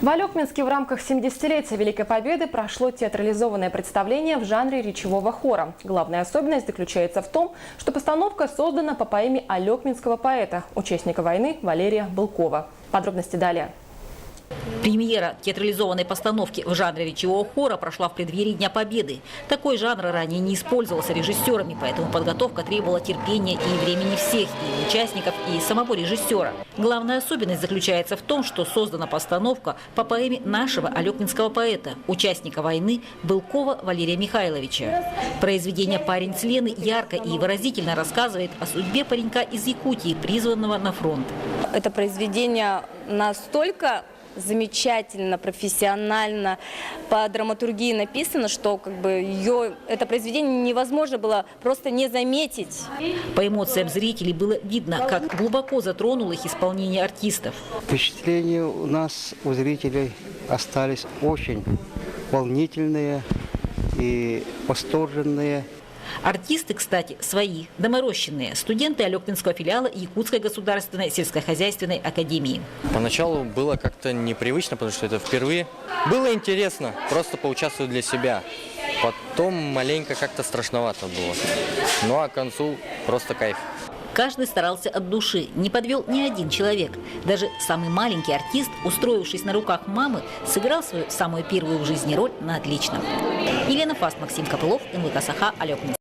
В Алекминске в рамках 70-летия Великой Победы прошло театрализованное представление в жанре речевого хора. Главная особенность заключается в том, что постановка создана по поэме алекминского поэта, участника войны Валерия Былкова. Подробности далее. Премьера театрализованной постановки в жанре речевого хора прошла в преддверии Дня Победы. Такой жанр ранее не использовался режиссерами, поэтому подготовка требовала терпения и времени всех, и участников, и самого режиссера. Главная особенность заключается в том, что создана постановка по поэме нашего алекминского поэта, участника войны Былкова Валерия Михайловича. Произведение «Парень с Лены» ярко и выразительно рассказывает о судьбе паренька из Якутии, призванного на фронт. Это произведение настолько замечательно, профессионально, по драматургии написано, что это произведение невозможно было просто не заметить. По эмоциям зрителей было видно, как глубоко затронуло их исполнение артистов. Впечатления у нас, у зрителей, остались очень волнительные и восторженные. Артисты, кстати, свои, доморощенные, студенты Алекминского филиала Якутской государственной сельскохозяйственной академии. Поначалу было как-то непривычно, потому что это впервые. Было интересно просто поучаствовать для себя. Потом маленько как-то страшновато было. Ну а к концу просто кайф. Каждый старался от души, не подвел ни один человек. Даже самый маленький артист, устроившись на руках мамы, сыграл свою самую первую в жизни роль на отлично. Елена Фаст, Максим Копылов, НВК Саха, Алекминск.